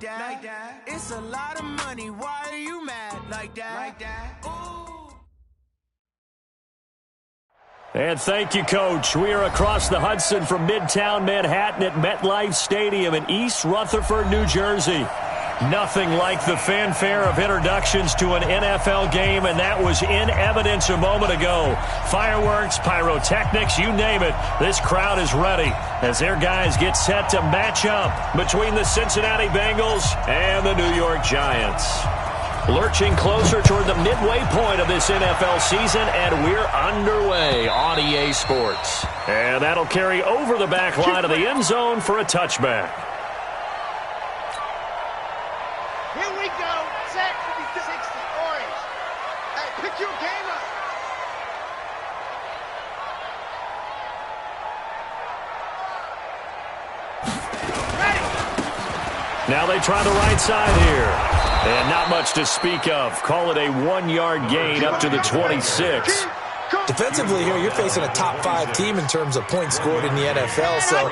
like that. It's a lot of money. Why are you mad like that? Ooh. And thank you, Coach. We are across the Hudson from Midtown Manhattan at MetLife Stadium in East Rutherford, New Jersey. Nothing like the fanfare of introductions to an NFL game, and that was in evidence a moment ago. Fireworks, pyrotechnics, you name it. This crowd is ready as their guys get set to match up between the Cincinnati Bengals and the New York Giants. Lurching closer toward the midway point of this NFL season, and we're underway on EA Sports. And that'll carry over the back line of the end zone for a touchback. Here we go. Set 60 orange. Hey, pick your game up. Ready. Now they try the right side here. And not much to speak of. Call it a 1-yard gain up to the 26. Defensively here, you're facing a top 5 team in terms of points scored in the NFL. So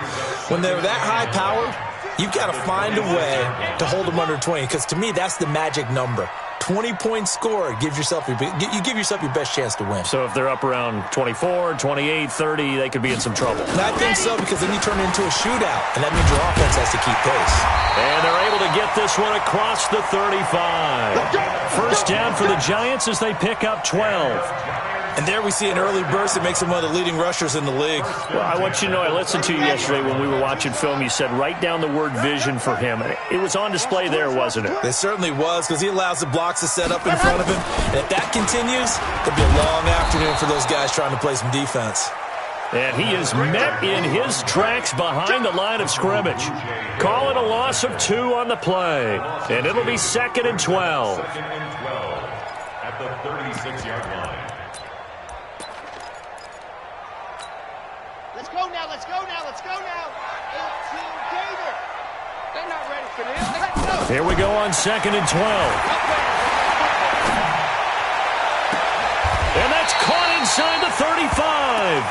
when they're that high-powered, you've got to find a way to hold them under 20. Because to me, that's the magic number. 20 points scored, you give yourself your best chance to win. So if they're up around 24, 28, 30, they could be in some trouble. And I think so, because then you turn it into a shootout, and that means your offense has to keep pace. And they're able to get this one across the 35. First down for the Giants as they pick up 12. And there we see an early burst that makes him one of the leading rushers in the league. Well, I want you to know, I listened to you yesterday when we were watching film. You said write down the word vision for him. It was on display there, wasn't it? It certainly was, because he allows the blocks to set up in front of him. And if that continues, it'll be a long afternoon for those guys trying to play some defense. And he is met in his tracks behind the line of scrimmage. Call it a loss of 2 on the play. And it'll be 2nd and 12. At the 36-yard line. Let's go now. 18 Gator. They're not ready for this. Here we go on 2nd and 12. And that's caught inside the 35.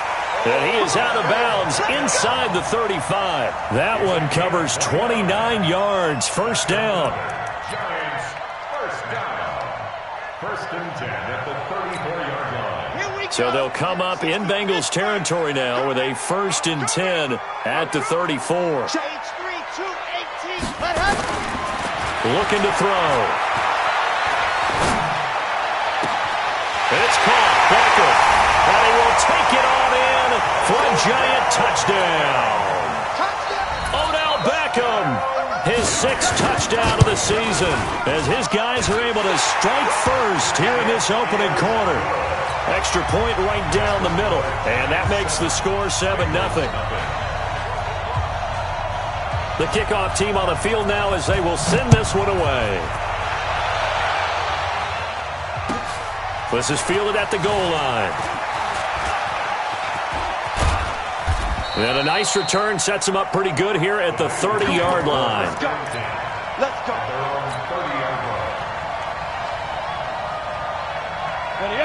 And he is out of bounds inside the 35. That one covers 29 yards. First down. Giants, first down. 1st and 10 at the 34-yard line. So they'll come up in Bengals territory now with a 1st and 10 at the 34. Change 3, 2, 18. Looking to throw. It's caught. Beckham. And he will take it on in for a Giant touchdown. Odell Beckham, his 6th touchdown of the season, as his guys are able to strike first here in this opening quarter. Extra point right down the middle, and that makes the score 7-0. The kickoff team on the field now as they will send this one away. This is fielded at the goal line. And a nice return sets him up pretty good here at the 30-yard line. Let's go.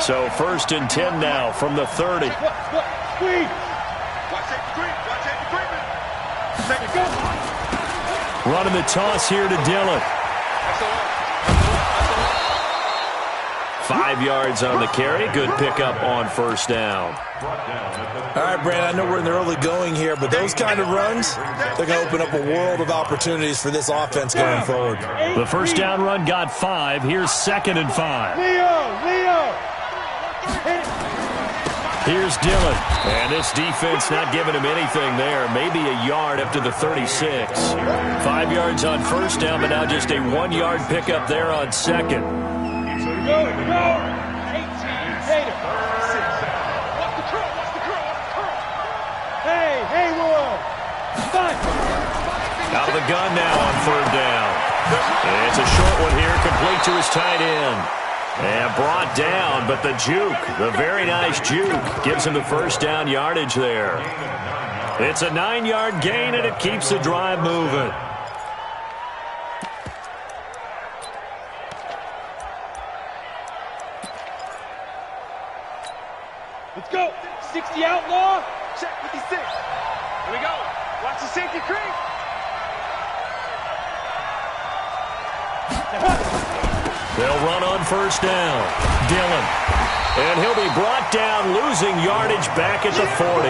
So 1st and 10 now from the 30. Running the toss here to Dillon. 5 yards on the carry. Good pickup on 1st down. All right, Brandon, I know we're in the early going here, but those kind of runs, they're going to open up a world of opportunities for this offense going forward. The first down run got 5. Here's 2nd and 5. Leo. Here's Dillon. And this defense not giving him anything there. Maybe a yard up to the 36. 5 yards on 1st down, but now just a 1-yard pickup there on 2nd. Go. 18 Gator. Watch the curl. Hey, Will. Out of the gun now on 3rd down. And it's a short one here, complete to his tight end. And brought down, but the juke, the very nice juke, gives him the 1st down yardage there. It's a 9-yard gain, and it keeps the drive moving. Let's go. 60 outlaw. Check 56. Here we go. Watch the safety creep. They'll run on first down. Dillon. And he'll be brought down, losing yardage back at the 40.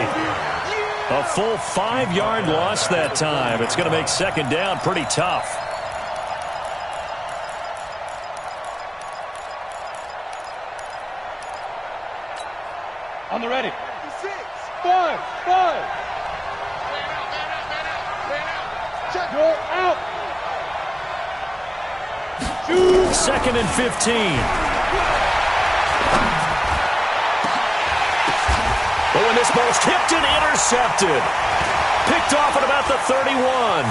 A full 5-yard loss that time. It's going to make second down pretty tough. On the ready. 5. Check. You're out. Shoot. Second and 15. But when this ball's tipped and intercepted. Picked off at about the 31.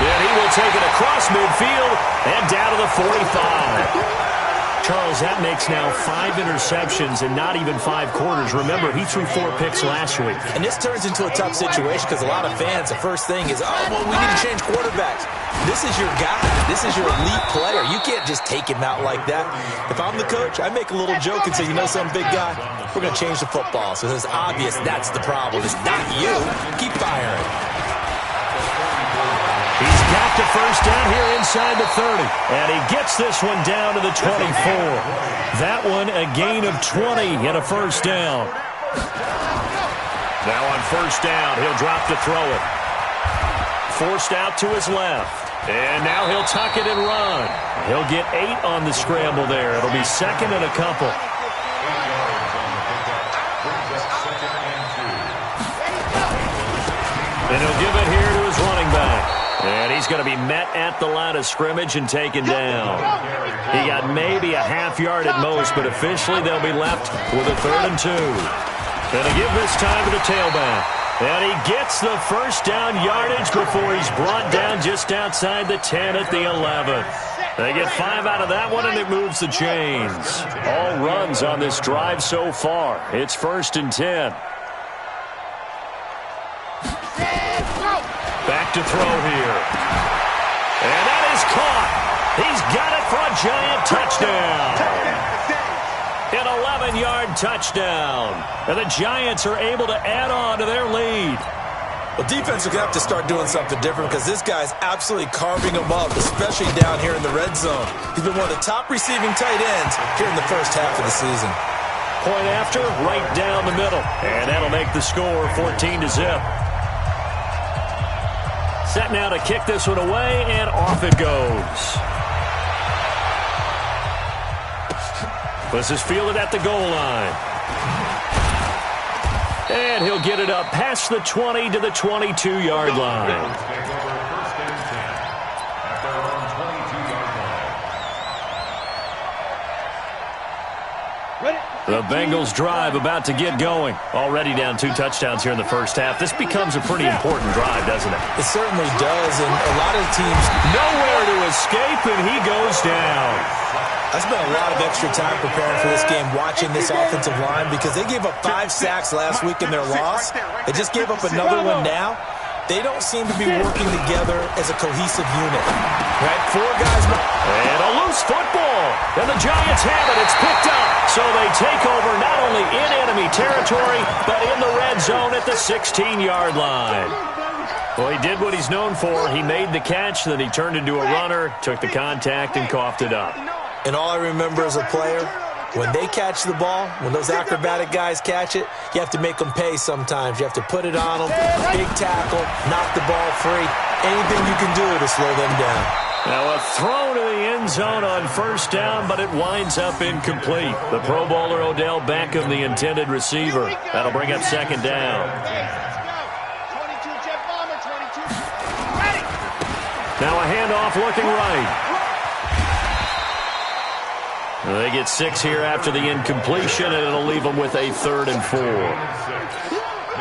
And he will take it across midfield and down to the 45. Charles, that makes now 5 interceptions in not even 5 quarters. Remember, he threw 4 picks last week. And this turns into a tough situation because a lot of fans, the first thing is, oh, well, we need to change quarterbacks. This is your guy. This is your elite player. You can't just take him out like that. If I'm the coach, I make a little joke and say, you know some big guy? We're going to change the football. So it's obvious that's the problem. It's not you. Keep firing. He's got the first down here inside the 30. And he gets this one down to the 24. That one a gain of 20 and a first down. Now on first down, he'll drop to throw it. Forced out to his left. And now he'll tuck it and run. He'll get 8 on the scramble there. It'll be second and a couple. And he'll give it here to his running back. And he's going to be met at the line of scrimmage and taken down. He got maybe a half yard at most, but officially they'll be left with a 3rd and 2. And to give this time to the tailback. And he gets the first down yardage before he's brought down just outside the 10 at the 11. They get 5 out of that one, and it moves the chains. All runs on this drive so far. It's 1st and 10. Back to throw here. And that is caught. He's got it for a giant touchdown. An 11-yard touchdown. And the Giants are able to add on to their lead. Well, defense are going to have to start doing something different because this guy's absolutely carving them up, especially down here in the red zone. He's been one of the top receiving tight ends here in the first half of the season. Point after, right down the middle. And that'll make the score 14-0. Set now to kick this one away, and off it goes. This is fielded at the goal line. And he'll get it up past the 20 to the 22-yard line. The Bengals drive about to get going. Already down 2 touchdowns here in the first half. This becomes a pretty important drive, doesn't it? It certainly does, and a lot of teams... Nowhere to escape, and he goes down. I spent a lot of extra time preparing for this game, watching this offensive line, because they gave up 5 sacks last week in their loss. They just gave up another one now. They don't seem to be working together as a cohesive unit. Right? 4 guys... And a loose football. And the Giants have it. It's picked up. So they take over not only in enemy territory, but in the red zone at the 16-yard line. Well, he did what he's known for. He made the catch, then he turned into a runner, took the contact, and coughed it up. And all I remember as a player, when they catch the ball, when those acrobatic guys catch it, you have to make them pay sometimes. You have to put it on them, big tackle, knock the ball free. Anything you can do to slow them down. Now a throw to the end zone on first down, but it winds up incomplete. The Pro Bowler Odell Beckham, the intended receiver. That'll bring up second down. Now a handoff looking right. They get 6 here after the incompletion, and it'll leave them with a 3rd and 4.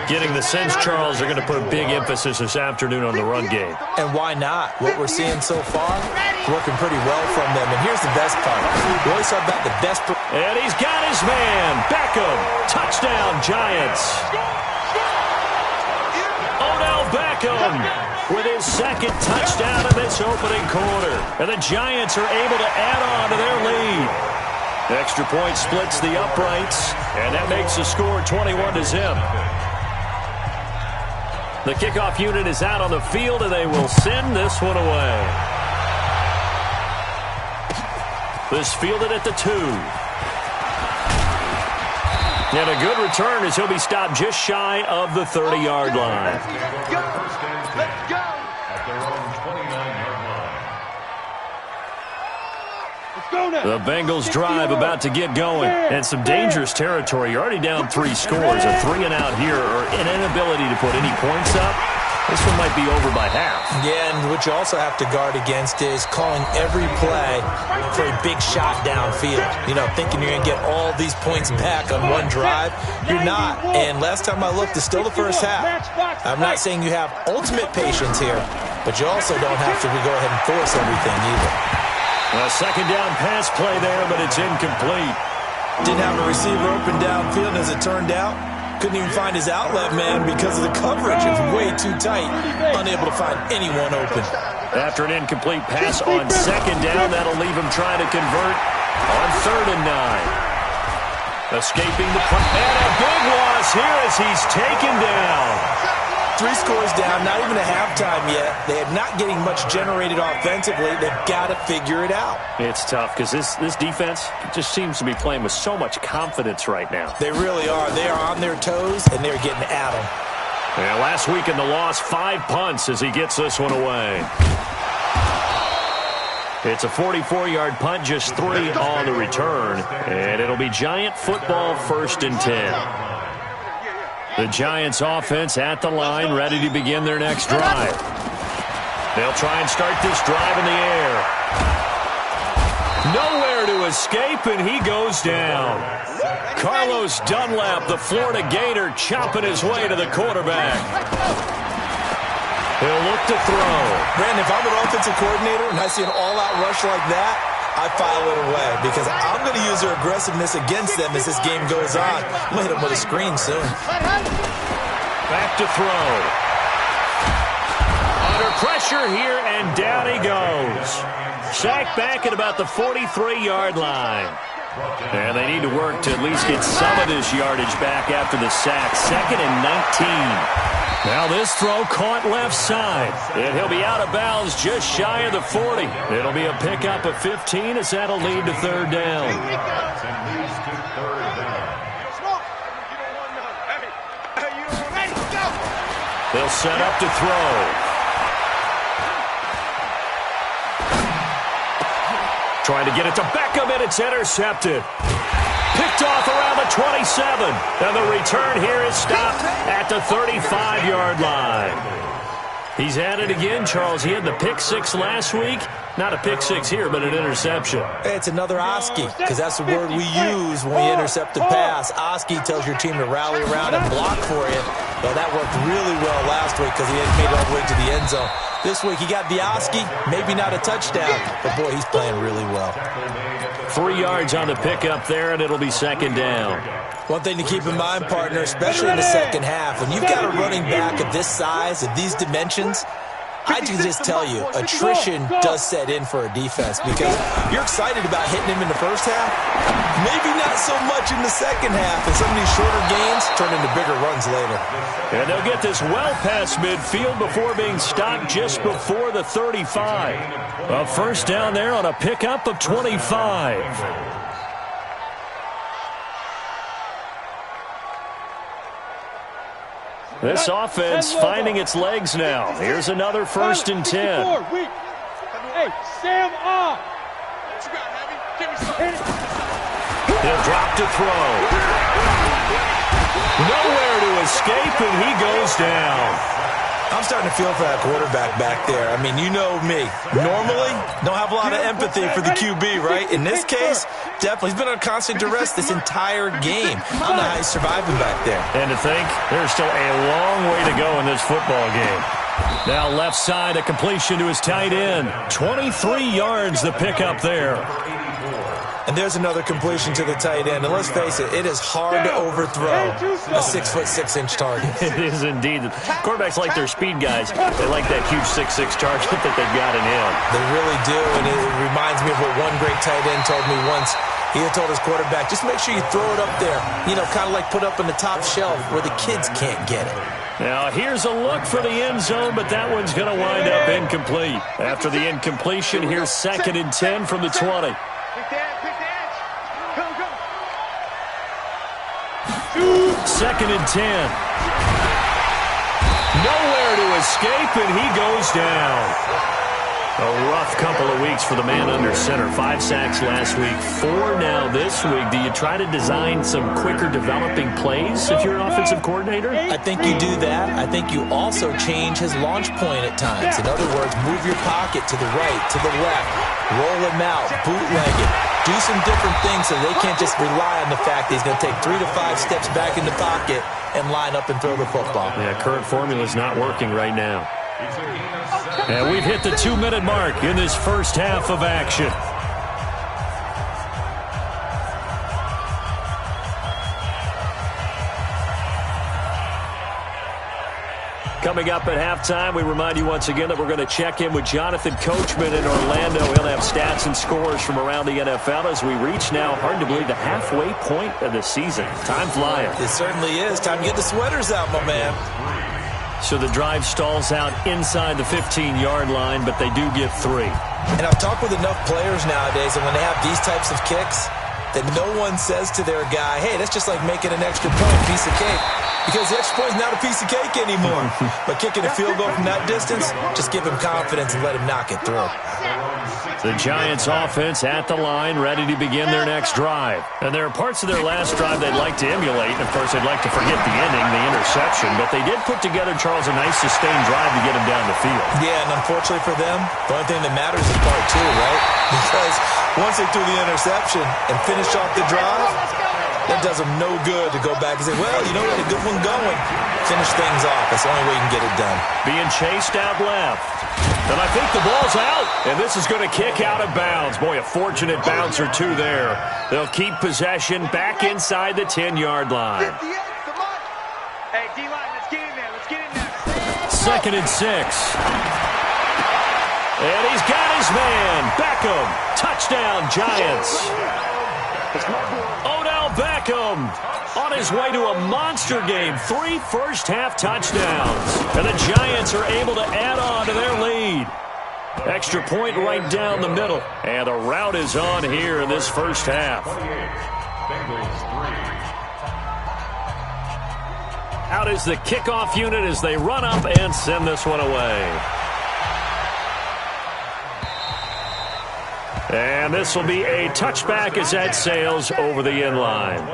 Getting the sense, Charles, they're going to put a big emphasis this afternoon on the run game. And why not? What we're seeing so far, working pretty well from them. And here's the best part. We always talk about the best. And he's got his man, Beckham. Touchdown, Giants. Odell Beckham with his 2nd touchdown in this opening quarter. And the Giants are able to add on to their lead. Extra point splits the uprights, and that makes the score 21-0. The kickoff unit is out on the field, and they will send this one away. This fielded at the 2. And a good return as he'll be stopped just shy of the 30-yard line. Let's go. At their own 29-yard line. Let's go now. The Bengals drive about to get going. And some dangerous territory. You're already down 3 scores. A 3-and-out here or an inability to put any points up. This one might be over by half. Yeah, and what you also have to guard against is calling every play for a big shot downfield. You know, thinking you're going to get all these points back on one drive. You're not. And last time I looked, it's still the first half. I'm not saying you have ultimate patience here, but you also don't have to go ahead and force everything either. A second down pass play there, but it's incomplete. Didn't have a receiver open downfield as it turned out. Couldn't even find his outlet man because of the coverage. It's way too tight. Unable to find anyone open. After an incomplete pass on second down, that'll leave him trying to convert on 3rd and 9. Escaping the punt. And a big loss here as he's taken down. 3 scores down, not even a halftime yet. They are not getting much generated offensively. They've got to figure it out. It's tough because this defense just seems to be playing with so much confidence right now. They really are. They are on their toes, and they're getting at them. Yeah, last week in the loss, 5 punts as he gets this one away. It's a 44-yard punt, just 3 on the return. And it'll be Giant football 1st and 10. The Giants offense at the line, ready to begin their next drive. They'll try and start this drive in the air. Nowhere to escape, and he goes down. Carlos Dunlap, the Florida Gator, chopping his way to the quarterback. He'll look to throw. Brandon, if I'm an offensive coordinator and I see an all-out rush like that, I file it away because I'm going to use their aggressiveness against them as this game goes on. I'm going to hit them with a screen soon. Back to throw. Under pressure here, and down he goes. Sacked back at about the 43-yard line. And they need to work to at least get some of this yardage back after the sack. 2nd and 19. Now this throw caught left side. And he'll be out of bounds just shy of the 40. It'll be a pickup of 15 as that'll lead to 3rd down. They'll set up to throw. Trying to get it to Beckham, and it's intercepted. Picked off around the 27. And the return here is stopped at the 35-yard line. He's at it again, Charles. He had the pick 6 last week. Not a pick 6 here, but an interception. It's another Oski, because that's the word we use when we intercept a pass. Oski tells your team to rally around and block for you. Well, that worked really well last week because he hadn't made it all the way to the end zone. This week he got the Oski, maybe not a touchdown, but boy, he's playing really well. 3 yards on the pickup there, and it'll be 2nd down. One thing to keep in mind, partner, especially in the second half, when you've got a running back of this size, of these dimensions, I can just tell you, attrition does set in for a defense because you're excited about hitting him in the first half. Maybe not so much in the second half, and some of these shorter gains turn into bigger runs later. And they'll get this well past midfield before being stopped just before the 35. A first down there on a pickup of 25. This offense finding its legs now. Here's another 1st and 10. Hey, Sam on. He'll drop to throw. Nowhere to escape, and he goes down. I'm starting to feel for that quarterback back there. I mean, you know me. Normally, don't have a lot of empathy for the QB, right? In this case, definitely. He's been on constant duress this entire game. I don't know how he's surviving back there. And to think, there's still a long way to go in this football game. Now left side, a completion to his tight end. 23 yards the pickup there. And there's another completion to the tight end. And let's face it, it is hard to overthrow a 6'6" target. It is indeed. Quarterbacks like their speed guys. They like that huge 6'6" target that they've got in him. They really do, and it reminds me of what one great tight end told me once. He had told his quarterback, just make sure you throw it up there. You know, kind of like put up in the top shelf where the kids can't get it. Now, here's a look for the end zone, but that one's going to wind up incomplete. After the incompletion, here's 2nd and 10 from the 20. 2nd and 10. Nowhere to escape, and he goes down. A rough couple of weeks for the man under center. 5 sacks last week, 4 now this week. Do you try to design some quicker developing plays if you're an offensive coordinator? I think you do that. I think you also change his launch point at times. In other words, move your pocket to the right, to the left, roll him out, bootleg it. Do some different things so they can't just rely on the fact that he's going to take 3 to 5 steps back in the pocket and line up and throw the football. Yeah, current formula is not working right now. And we've hit the 2-minute mark in this first half of action. Coming up at halftime, we remind you once again that we're going to check in with Jonathan Coachman in Orlando. He'll have stats and scores from around the NFL as we reach now, hard to believe, the halfway point of the season. Time flying. It certainly is. Time to get the sweaters out, my man. So the drive stalls out inside the 15-yard line, but they do get 3. And I've talked with enough players nowadays, and when they have these types of kicks, that no one says to their guy, hey, that's just like making an extra point, piece of cake. Because the extra point is not a piece of cake anymore. But kicking a field goal from that distance, just give him confidence and let him knock it through. The Giants offense at the line, ready to begin their next drive. And there are parts of their last drive they'd like to emulate. Of course, they'd like to forget the ending, the interception. But they did put together, Charles, a nice sustained drive to get him down the field. Yeah, and unfortunately for them, the only thing that matters is part 2, right? Because once they threw the interception and finished off the drive, that does them no good to go back and say, well, you know, we had a good one going. Finish things off. That's the only way you can get it done. Being chased out left. And I think the ball's out. And this is going to kick out of bounds. Boy, a fortunate bounce or 2 there. They'll keep possession back inside the 10-yard line. Hey, D-line, let's get in there. Let's get in there. 2nd and 6. And he's got his man. Beckham. Touchdown, Giants. Odell Beckham on his way to a monster game. 3 first-half touchdowns. And the Giants are able to add on to their lead. Extra point right down the middle. And the route is on here in this first half. Out is the kickoff unit as they run up and send this one away. And this will be a touchback as that sails over the end line.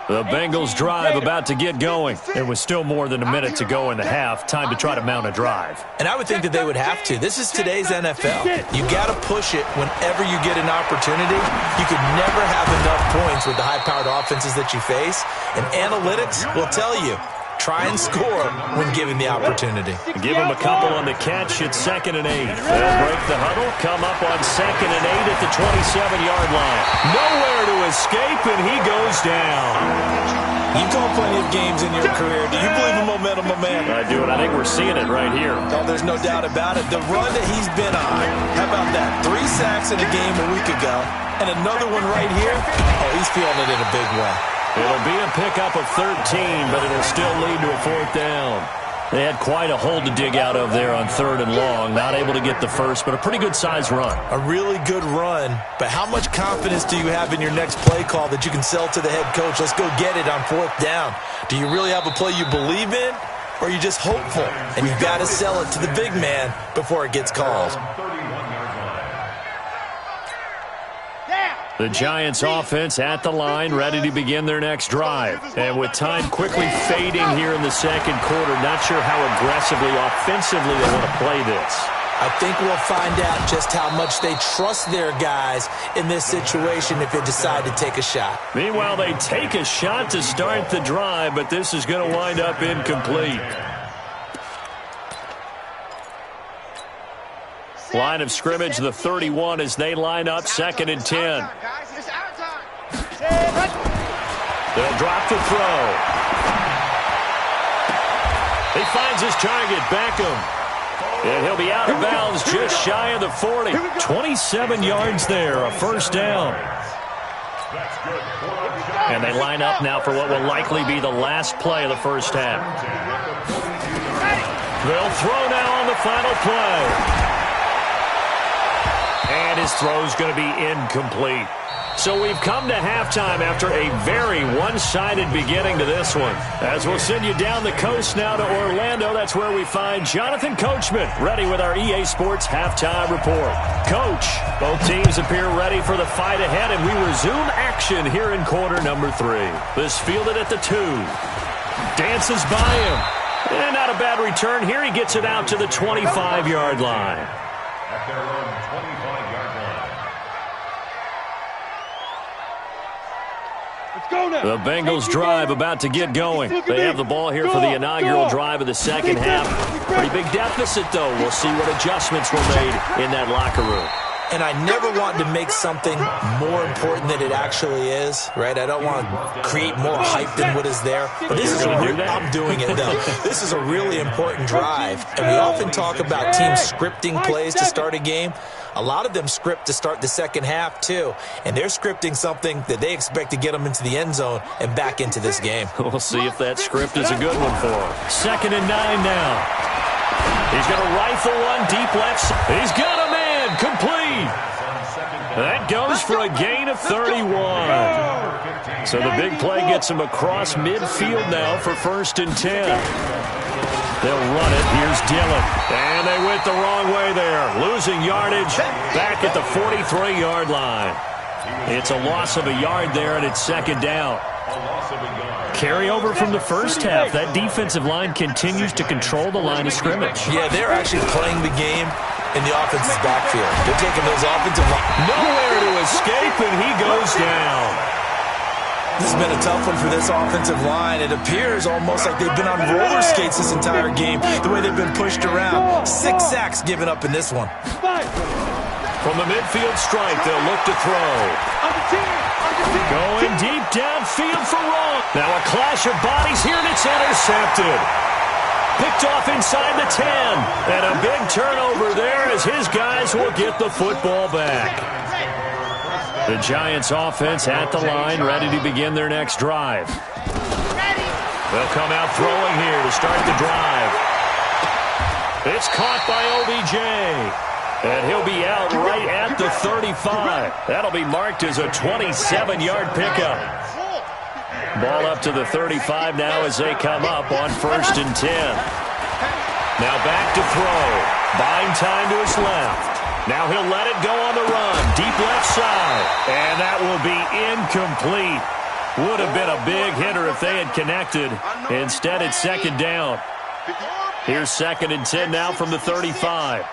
The Bengals drive about to get going. It was still more than a minute to go in the half. Time to try to mount a drive. And I would think that they would have to. This is today's NFL. You got to push it whenever you get an opportunity. You could never have enough points with the high-powered offenses that you face. And analytics will tell you, try and score when given the opportunity. Give them a couple on the catch at 2nd and 8. They'll break the huddle, come up on 2nd and 8 at the 27-yard line. Nowhere to escape, and he goes down. You've called plenty of games in your career. Do you believe in momentum, my man? I do, and I think we're seeing it right here. Oh, there's no doubt about it. The run that he's been on, how about that? 3 sacks in a game a week ago, and another one right here. Oh, he's feeling it in a big way. It'll be a pickup of 13, but it'll still lead to a 4th down. They had quite a hole to dig out of there on 3rd and long. Not able to get the first, but a pretty good-sized run. A really good run, but how much confidence do you have in your next play call that you can sell to the head coach? Let's go get it on 4th down. Do you really have a play you believe in, or are you just hopeful? And you've got to sell it to the big man before it gets called. The Giants offense at the line, ready to begin their next drive. And with time quickly fading here in the 2nd quarter, not sure how aggressively, offensively they want to play this. I think we'll find out just how much they trust their guys in this situation if they decide to take a shot. Meanwhile, they take a shot to start the drive, but this is going to wind up incomplete. Line of scrimmage, the 31 as they line up 2nd and 10. They'll drop the throw. He finds his target, Beckham. And he'll be out of bounds just shy of the 40. 27 yards there, a 1st down. And they line up now for what will likely be the last play of the first half. They'll throw now on the final play. And And his throw's going to be incomplete. So we've come to halftime after a very one-sided beginning to this one. As we'll send you down the coast now to Orlando, that's where we find Jonathan Coachman, ready with our EA Sports Halftime Report. Coach, both teams appear ready for the fight ahead, and we resume action here in quarter number 3. This fielded at the 2. Dances by him. And not a bad return here. He gets it out to the 25-yard line. At their own 25-yard line. The Bengals drive about to get going. They have the ball here for the inaugural drive of the second half. Pretty big deficit, though. We'll see what adjustments were made in that locker room. And I never want to make something more important than it actually is, right? I don't want to create more hype than what is there. But this is I'm doing it, though. This is a really important drive. And we often talk about teams scripting plays to start a game. A lot of them script to start the second half, too. And they're scripting something that they expect to get them into the end zone and back into this game. We'll see if that script is a good one for him. 2nd and 9 now. He's going to rifle one deep left. He's got a man. Complete. That goes for a gain of 31. So the big play gets him across midfield now for 1st and 10. They'll run it. Here's Dillon. And they went the wrong way there. Losing yardage back at the 43-yard line. It's a loss of a yard there, and it's 2nd down. Carry over from the first half. That defensive line continues to control the line of scrimmage. Yeah, they're actually playing the game in the offense's backfield. They're taking those offensive line. Nowhere to escape, and he goes down. This has been a tough one for this offensive line. It appears almost like they've been on roller skates this entire game, the way they've been pushed around. 6 sacks given up in this one. From the midfield stripe, they'll look to throw. Going deep downfield for Wrong. Now a clash of bodies here, and it's intercepted. Picked off inside the 10. And a big turnover there as his guys will get the football back. The Giants offense at the line, ready to begin their next drive. They'll come out throwing here to start the drive. It's caught by OBJ. And he'll be out right at the 35. That'll be marked as a 27-yard pickup. Ball up to the 35 now as they come up on 1st and 10. Now back to throw. Buying time to his left. Now he'll let it go on the run. Deep left side. And that will be incomplete. Would have been a big hitter if they had connected. Instead, it's 2nd down. Here's 2nd and 10 now from the 35.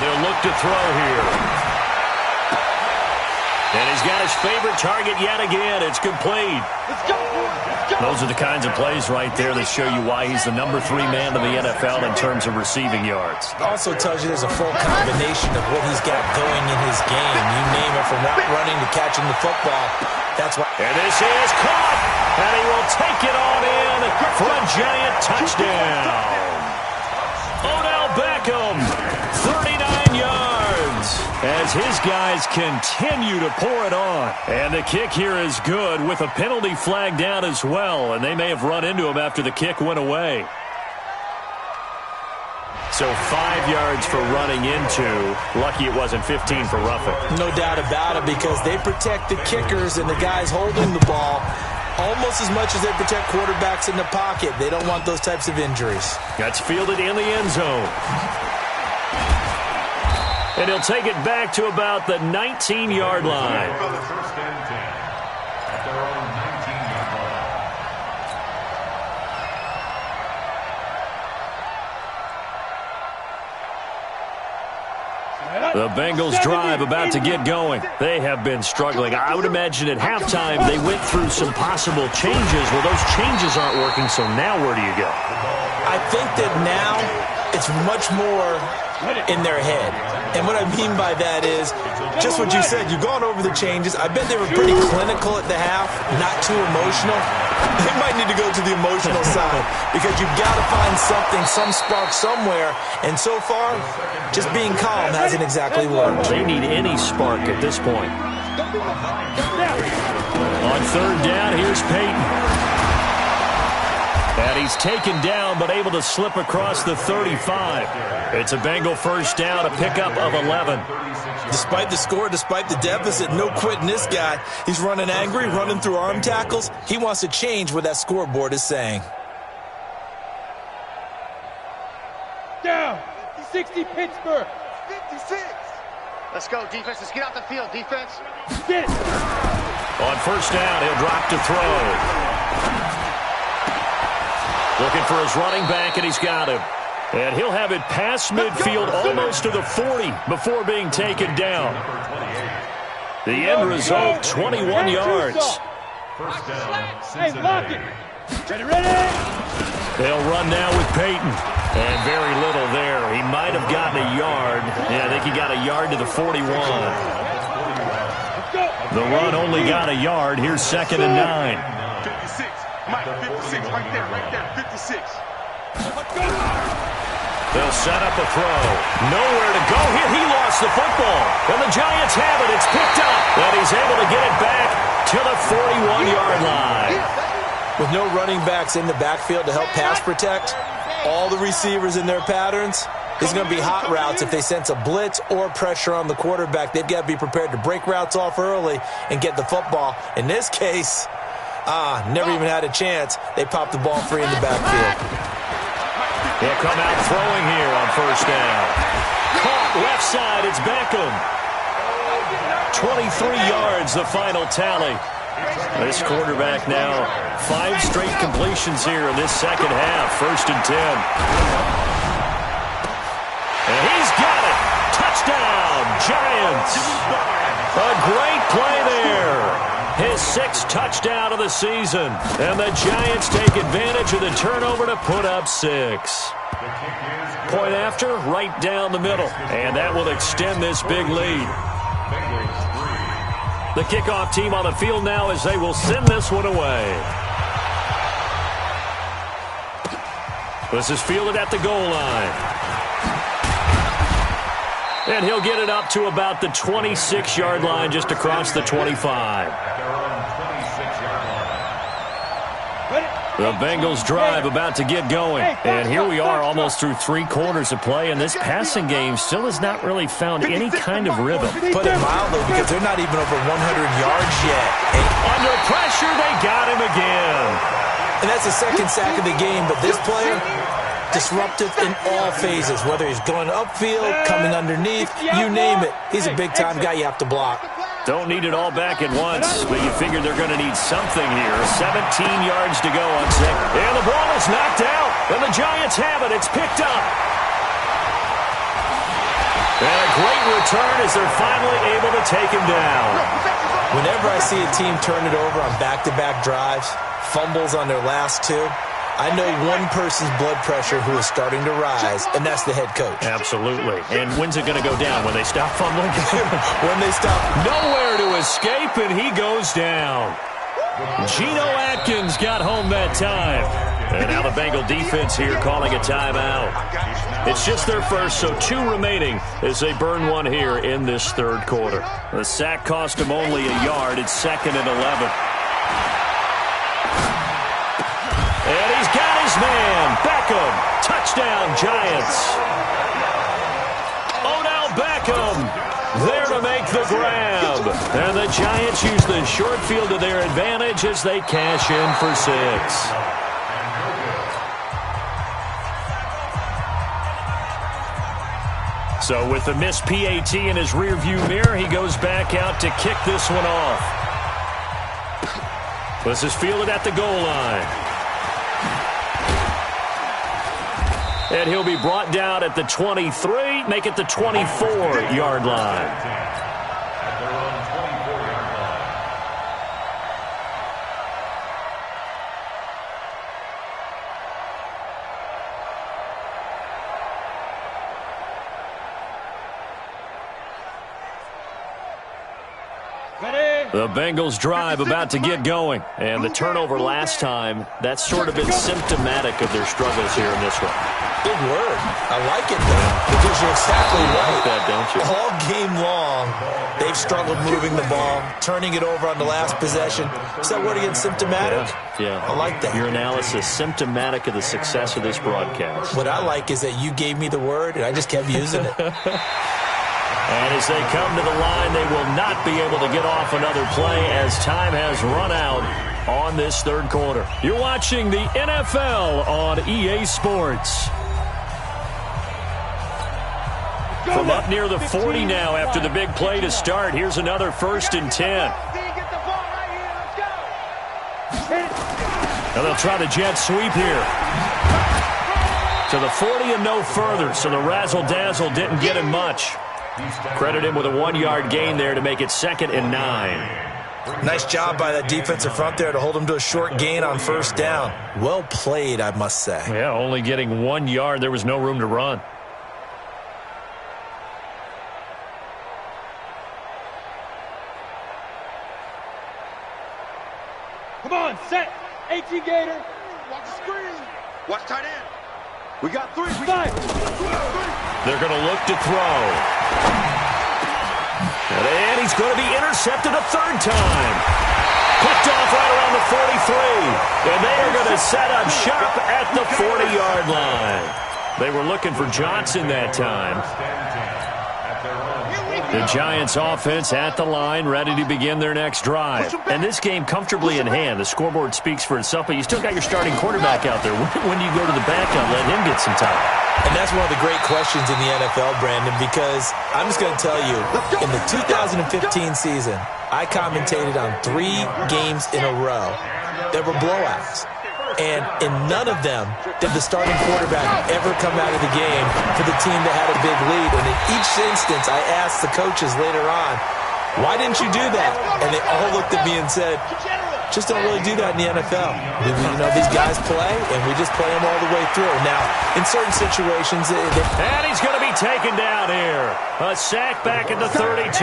They'll look to throw here. And he's got his favorite target yet again. It's complete. Those are the kinds of plays right there that show you why he's the number 3 man in the NFL in terms of receiving yards. Also tells you there's a full combination of what he's got going in his game. You name it, from route running to catching the football. That's why. And this is caught. And he will take it on in for a giant touchdown. Odell Beckham, 39 yards, as his guys continue to pour it on. And the kick here is good with a penalty flag down as well, and they may have run into him after the kick went away. So 5 yards for running into. Lucky it wasn't 15 for roughing. No doubt about it, because they protect the kickers and the guys holding the ball almost as much as they protect quarterbacks in the pocket. They don't want those types of injuries. That's fielded in the end zone. And he'll take it back to about the 19-yard line. First and 10 at their own 19-yard line. The Bengals drive about to get going. They have been struggling. I would imagine at halftime they went through some possible changes. Well, those changes aren't working, so now where do you go? I think that now it's much more in their head. And what I mean by that is just what you said. You've gone over the changes. I bet they were pretty clinical at the half, not too emotional. They might need to go to the emotional side, because you've got to find something, some spark somewhere. And so far, just being calm hasn't exactly worked. They need any spark at this point. On 3rd down, here's Peyton. And he's taken down but able to slip across the 35. It's a Bengal first down, a pickup of 11. Despite the score, despite the deficit, no quitting this guy. He's running angry, running through arm tackles. He wants to change what that scoreboard is saying. Down, 60 Pittsburgh. 56. Let's go, defense. Let's get out the field, defense. Get it. On first down, he'll drop to throw. Looking for his running back, and he's got him. And he'll have it past midfield, almost to the 40, before being taken down. The end result, 21 yards. First down, Hey, lock it. Ready? They'll run now with Peyton. And very little there. He might have gotten a yard. Yeah, I think he got a yard to the 41. The run only got a yard. Here's 2nd and 9. 56. Mike, 56. Right there. 56. They'll set up a throw. Nowhere to go here. He lost the football. And the Giants have it. It's picked up. And he's able to get it back to the 41-yard line. With no running backs in the backfield to help pass protect, all the receivers in their patterns, there's going to be hot routes if they sense a blitz or pressure on the quarterback. They've got to be prepared to break routes off early and get the football. In this case, never even had a chance. They popped the ball free in the backfield. He'll come out throwing here on first down. Caught left side. It's Beckham. 23 yards, the final tally. This quarterback now 5 straight completions here in this second half. 1st and 10. And he's got it. Touchdown, Giants. A great play there. His 6th touchdown of the season. And the Giants take advantage of the turnover to put up 6. Point after, right down the middle. And that will extend this big lead. The kickoff team on the field now as they will send this one away. This is fielded at the goal line. And he'll get it up to about the 26-yard line, just across the 25. The Bengals drive about to get going. And here we are almost through 3 quarters of play, and this passing game still has not really found any kind of rhythm. Put it mildly, because they're not even over 100 yards yet. And under pressure, they got him again. And that's the 2nd sack of the game, but this player, disruptive in all phases, whether he's going upfield, coming underneath, you name it. He's a big-time guy you have to block. Don't need it all back at once, but you figure they're going to need something here. 17 yards to go on 2nd. And the ball is knocked out, and the Giants have it. It's picked up. And a great return as they're finally able to take him down. Whenever I see a team turn it over on back-to-back drives, fumbles on their last 2, I know one person's blood pressure who is starting to rise, and that's the head coach. Absolutely. And when's it going to go down? When they stop fumbling? When they stop. Nowhere to escape, and he goes down. Geno Atkins got home that time. And now the Bengal defense here calling a timeout. It's just their first, so 2 remaining as they burn one here in this 3rd quarter. The sack cost him only a yard. It's 2nd and 11. And he's got his man, Beckham. Touchdown, Giants. Odell Beckham there to make the grab. And the Giants use the short field to their advantage as they cash in for 6. So with the missed PAT in his rearview mirror, he goes back out to kick this one off. This is fielded at the goal line. And he'll be brought down at the 23, make it the 24-yard line. The Bengals drive about to get going. And the turnover last time, that's sort of been symptomatic of their struggles here in this one. Big word. I like it, though. It gives you're exactly You right. like that, don't you? All game long, they've struggled moving the ball, turning it over on the last possession. Is that word again, symptomatic? Yeah. I like that. Your analysis, symptomatic of the success of this broadcast. What I like is that you gave me the word, and I just kept using it. And as they come to the line, they will not be able to get off another play as time has run out on this third quarter. You're watching the NFL on EA Sports. From up near the 40 now after the big play to start. Here's another 1st and 10. Now they'll try the jet sweep here. To the 40 and no further, so the razzle-dazzle didn't get him much. Credit him with a 1-yard gain there to make it 2nd and 9. Nice job by that defensive front there to hold him to a short gain on 1st down. Well played, I must say. Yeah, only getting 1 yard. There was no room to run. Come on, set. 18 Gator. Watch the screen. Watch tight end. We got 3. Five. They're going to look to throw. And he's going to be intercepted a 3rd time. Picked off right around the 43. And they are going to set up shop at the 40-yard line. They were looking for Johnson that time. The Giants offense at the line, ready to begin their next drive. And this game comfortably in hand. The scoreboard speaks for itself, but you still got your starting quarterback out there. When do you go to the backup, let him get some time? And that's one of the great questions in the NFL, Brandon, because I'm just going to tell you, in the 2015 season, I commentated on 3 games in a row that were blowouts. And in none of them did the starting quarterback ever come out of the game for the team that had a big lead. And in each instance, I asked the coaches later on, why didn't you do that? And they all looked at me and said, just don't really do that in the NFL. These guys play, and we just play them all the way through. Now, in certain situations... And he's going to be taken down here. A sack back at the 32.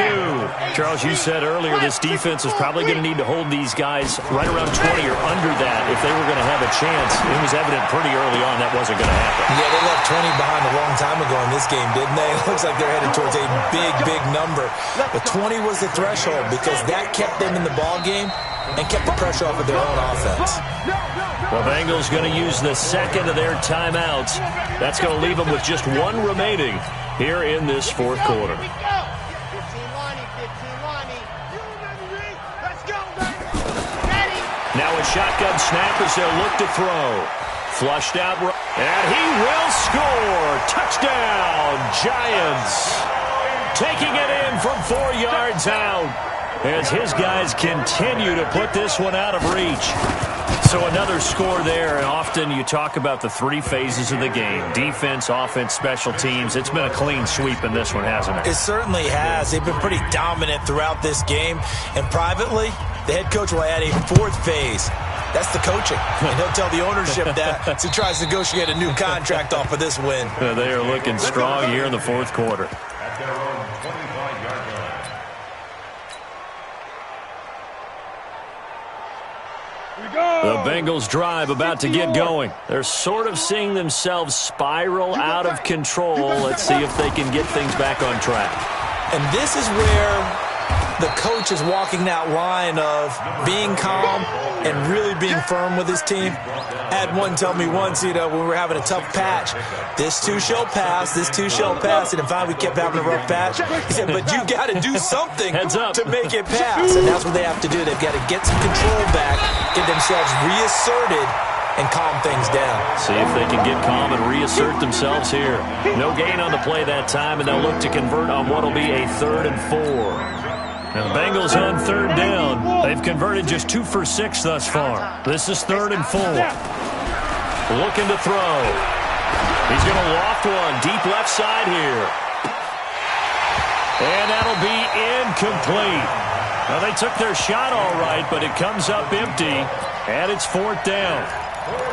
Charles, you said earlier this defense is probably going to need to hold these guys right around 20 or under that if they were going to have a chance. It was evident pretty early on that wasn't going to happen. Yeah, they left 20 behind a long time ago in this game, didn't they? It looks like they're headed towards a big, big number. But 20 was the threshold because that kept them in the ball game and kept the pressure off of their own offense. The Bengals going to use the 2nd of their timeouts. That's going to leave them with just 1 remaining here in this 4th quarter. Now a shotgun snap as they'll look to throw. Flushed out, and he will score. Touchdown, Giants. Taking it in from 4 yards out as his guys continue to put this one out of reach. So another score there, and often you talk about the 3 phases of the game. Defense, offense, special teams. It's been a clean sweep in this one, hasn't it? It certainly has. They've been pretty dominant throughout this game. And privately, the head coach will add a 4th phase. That's the coaching. And he'll tell the ownership that as he tries to negotiate a new contract off of this win. They are looking strong here in the 4th quarter. At their own 25-yard line. The Bengals drive about to get going. They're sort of seeing themselves spiral out of control. Let's see if they can get things back on track. And this is where the coach is walking that line of being calm and really being firm with his team. I had one tell me once, when we were having a tough patch, this too shall pass, this too shall pass. And finally we kept having a rough patch. He said, but you got to do something to make it pass. And that's what they have to do. They've got to get some control back, get themselves reasserted, and calm things down. See if they can get calm and reassert themselves here. No gain on the play that time, and they'll look to convert on what will be a 3rd and 4. And the Bengals on 3rd down. They've converted just 2 for 6 thus far. This is 3rd and 4. Looking to throw. He's going to loft one deep left side here. And that'll be incomplete. Now, they took their shot all right, but it comes up empty, and it's 4th down.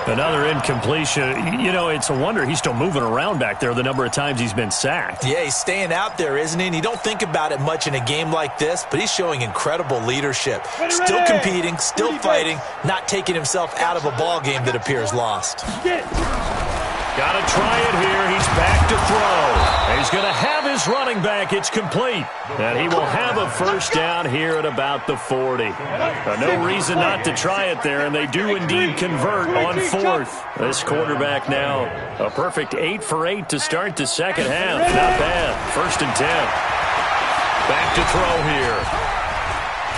Another incompletion. It's a wonder he's still moving around back there the number of times he's been sacked. Yeah, he's staying out there, isn't he? And you don't think about it much in a game like this, but he's showing incredible leadership. Still competing, still fighting, not taking himself out of a ball game that appears lost. Got to try it here. He's back to throw. He's going to have his running back. It's complete. And he will have a first down here at about the 40. No reason not to try it there, and they do indeed convert on fourth. This quarterback now, a perfect 8 for 8 to start the second half. Not bad. 1st and 10. Back to throw here.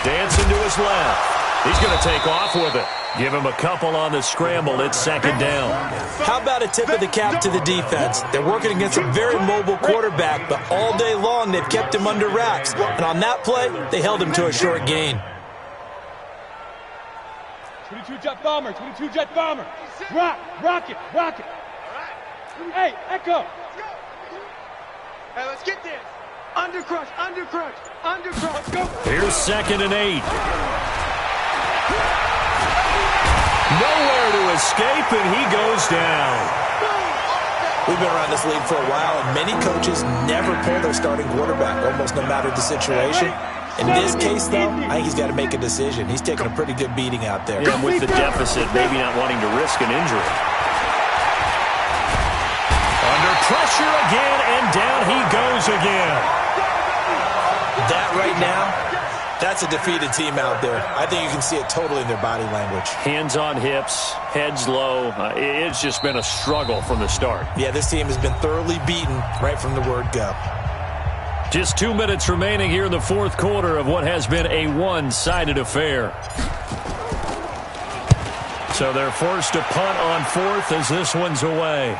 Dancing to his left. He's going to take off with it. Give him a couple on the scramble. It's 2nd down. How about a tip of the cap to the defense? They're working against a very mobile quarterback, but all day long they've kept him under wraps. And on that play, they held him to a short gain. 22 jet bomber, 22 jet bomber. Rocket. Hey, Echo. Hey, let's get this. Undercrush. Let's go. Here's 2nd and 8. Nowhere to escape, and he goes down. We've been around this league for a while, and many coaches never pull their starting quarterback, almost no matter the situation. In this case, though, I think he's got to make a decision. He's taking a pretty good beating out there. Yeah, with the deficit, maybe not wanting to risk an injury. Under pressure again, and down he goes again. That right now, that's a defeated team out there. I think you can see it totally in their body language. Hands on hips, heads low. It's just been a struggle from the start. Yeah, this team has been thoroughly beaten right from the word go. Just 2 minutes remaining here in the 4th quarter of what has been a one-sided affair. So they're forced to punt on 4th as this one's away.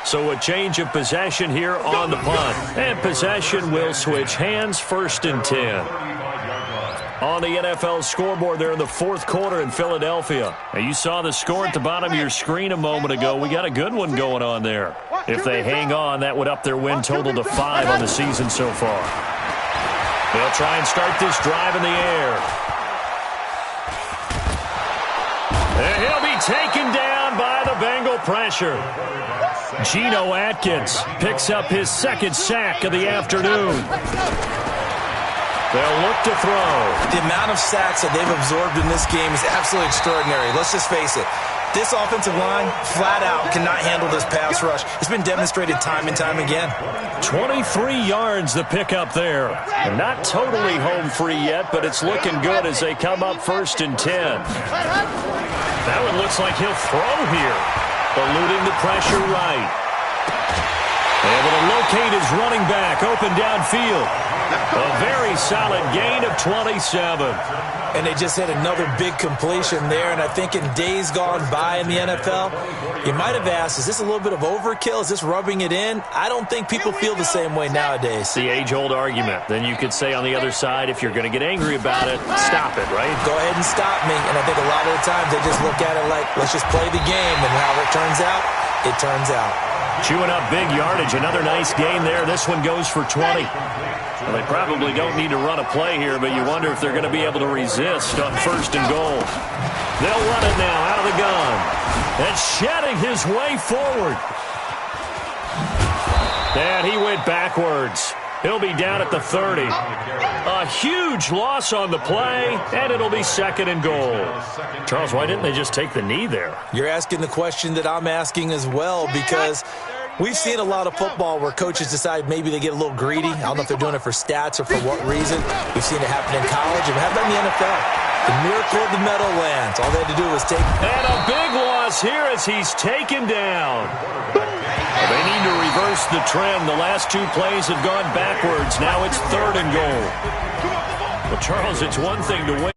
So a change of possession here on the punt. And possession will switch hands. 1st and 10. On the NFL scoreboard there in the 4th quarter in Philadelphia. Now you saw the score at the bottom of your screen a moment ago. We got a good one going on there. If they hang on, that would up their win total to 5 on the season so far. They'll try and start this drive in the air. And he'll be taken down by the Bengal pressure. Geno Atkins picks up his 2nd sack of the afternoon. They'll look to throw. The amount of sacks that they've absorbed in this game is absolutely extraordinary. Let's just face it. This offensive line, flat out, cannot handle this pass rush. It's been demonstrated time and time again. 23 yards the pickup there. Not totally home free yet, but it's looking good as they come up 1st and 10. That one looks like he'll throw here. Eluding the pressure right. Able to locate his running back open downfield. A very solid gain of 27. And they just had another big completion there. And I think in days gone by in the NFL, you might have asked, is this a little bit of overkill? Is this rubbing it in? I don't think people feel the same way nowadays. The age-old argument. Then you could say on the other side, if you're going to get angry about it, stop it, right? Go ahead and stop me. And I think a lot of the times they just look at it like, let's just play the game. And how it turns out, it turns out. Chewing up big yardage. Another nice gain there. This one goes for 20. Well, they probably don't need to run a play here, but you wonder if they're going to be able to resist on 1st and goal. They'll run it now out of the gun. And shedding his way forward. And he went backwards. He'll be down at the 30. A huge loss on the play, and it'll be 2nd and goal. Charles, why didn't they just take the knee there? You're asking the question that I'm asking as well, because we've seen a lot of football where coaches decide maybe they get a little greedy. I don't know if they're doing it for stats or for what reason. We've seen it happen in college, and how about in the NFL? The miracle of the Meadowlands. All they had to do was take. And a big loss here as he's taken down. They need to reverse the trend. The last 2 plays have gone backwards. Now it's 3rd and goal. Well, Charles, it's one thing to win.